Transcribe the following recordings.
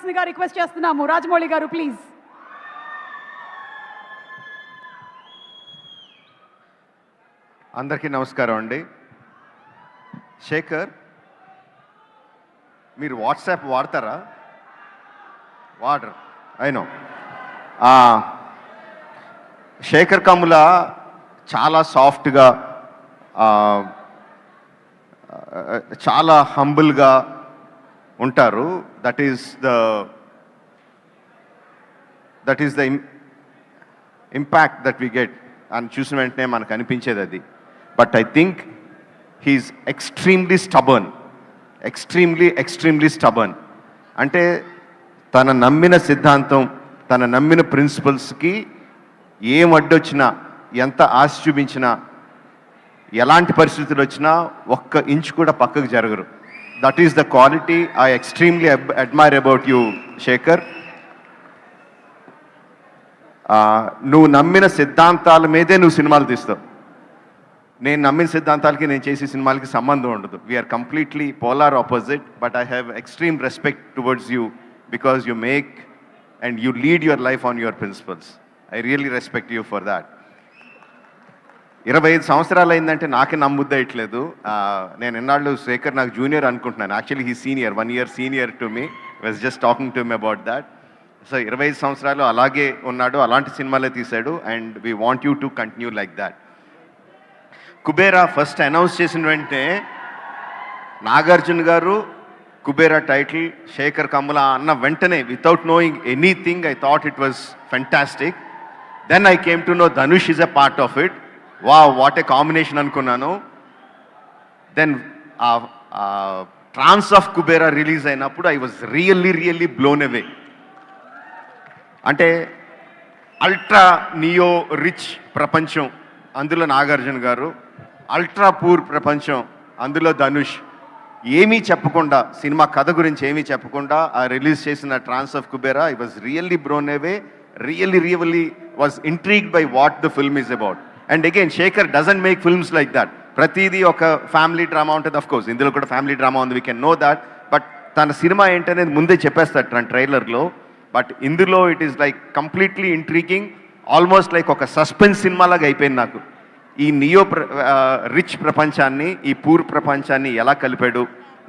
ఉండవలసిందిగా request చేస్తున్నాము. రాజమౌళి గారు please. అందరికీ నమస్కారం అండి. శేఖర్, మీరు వాట్సాప్ వాడతారా? వాడరు, అయినో. శేఖర్ కమ్ముల చాలా సాఫ్ట్గా, చాలా హంబుల్గా ఉంటారు. That is the impact that we get అని చూసిన వెంటనే మనకు అనిపించేది అది. But I think he is extremely stubborn. అంటే తన నమ్మిన సిద్ధాంతం, తన నమ్మిన ప్రిన్సిపల్స్కి ఏం అడ్డొచ్చినా, ఎంత ఆశ చూపించినా, ఎలాంటి పరిస్థితులు వచ్చినా ఒక్క ఇంచు కూడా పక్కకు జరగరు. That is the quality I extremely admire about you Shekhar. నువ్వు నమ్మిన సిద్ధాంతాల మీదే నువ్వు సినిమాలు తీస్తావు. నేను నమ్మిన సిద్ధాంతాలకి, నేను చేసే సినిమాలకి సంబంధం ఉండదు. We are completely polar opposite. But I have extreme respect towards you because you make and you lead your life on your principles. I really respect you for that. 25 సంవత్సరాలు అయిందంటే నాకే నమ్ముద్దయట్లేదు. నేను ఎన్నాళ్ళు శేఖర్ నాకు జూనియర్ అనుకుంటున్నాను. Actually he senior, 1 year senior to me. Was just talking to me about that. So 25 సంవత్సరాలు అలాగే ఉన్నాడు, అలాంటి సినిమాలే తీశాడు. And we want you to continue like that. Kubera first announce చేసిన వెంటనే నాగార్జున గారు కుబేరా టైటిల్ శేఖర్ కమ్ముల అన్న వెంటనే, without knowing anything, I thought it was fantastic. Then I came to know Dhanush is a part of it. What a combination అనుకున్నాను. Then trance of Kubera release అయినప్పుడు I was really blown away. అంటే ultra neo rich ప్రపంచం, అందులో నాగార్జున గారు. Ultra poor ప్రపంచం, అందులో ధనుష్. ఏమీ చెప్పకుండా, సినిమా కథ గురించి ఏమీ చెప్పకుండా ఆ రిలీజ్ చేసిన trance of Kubera, I was really blown away. Really was intrigued by what the film is about. And again Shekhar doesn't make films like that. ప్రతిదీ ఒక ఫ్యామిలీ డ్రామా ఉంటుంది. ఆఫ్ కోర్స్ ఇందులో కూడా ఫ్యామిలీ డ్రామా ఉంది, we can know that. But తన సినిమా ఏంటనేది ముందే చెప్పేస్తాడు తన ట్రైలర్లో. బట్ ఇందులో it is like completely intriguing, almost like ఒక సస్పెన్స్ సినిమాలాగా అయిపోయింది నాకు. ఈ నియో రిచ్ ప్రపంచాన్ని, ఈ పూర్ ప్రపంచాన్ని ఎలా కలిపాడు,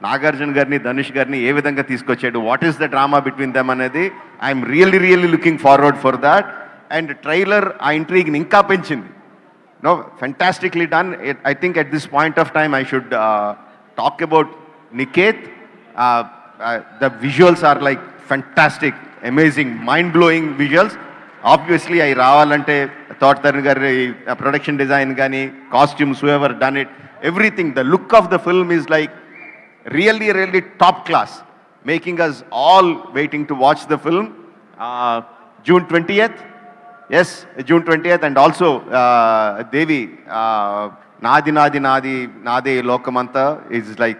నాగార్జున గారిని, ధనుష్ గారిని ఏ విధంగా తీసుకొచ్చాడు, what is the drama between them అనేది I'm really looking forward for that. And trailer ఆ ఇంట్రీగ్ని ఇంకా పెంచింది. No, fantastically done. I think at this point of time I should talk about Niket. The visuals are like fantastic, amazing, mind-blowing visuals. Obviously, I ravalante Thought Tarun gari production design gani, costumes, whoever done it, everything. The look of the film is like really top class, making us all waiting to watch the film. June 20th. Yes, June 20th. And also Devi, Nadi Nade Lokamanta is like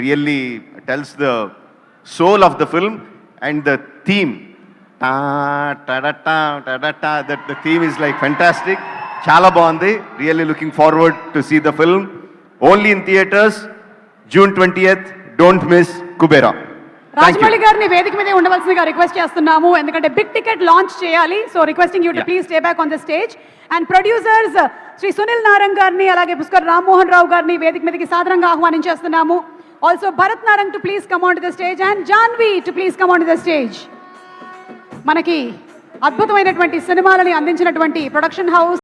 really tells the soul of the film. And the theme, that the theme is like fantastic. Chala baagundi. Really looking forward to see the film. Only in theaters, June 20th. Don't miss Kubera. Rajamouli గారిని వేదిక మీద ఉండవలసిందిగా request చేస్తున్నాము, ఎందుకంటే big ticket launch చేయాలి. So requesting you to please stay back on the stage. And producers Shri Sunil Narang గారిని, అలాగే పుష్కర్ రామ్మోహన్ రావు గారిని వేదిక మీదకి సాదరంగా ఆహ్వానించేస్తున్నాము. Also Bharat Narang to please come on to the stage and Janvi to please come on to the stage. మనకి అద్భుతమైనటువంటి సినిమాలని అందించినటువంటి ప్రొడక్షన్ హౌస్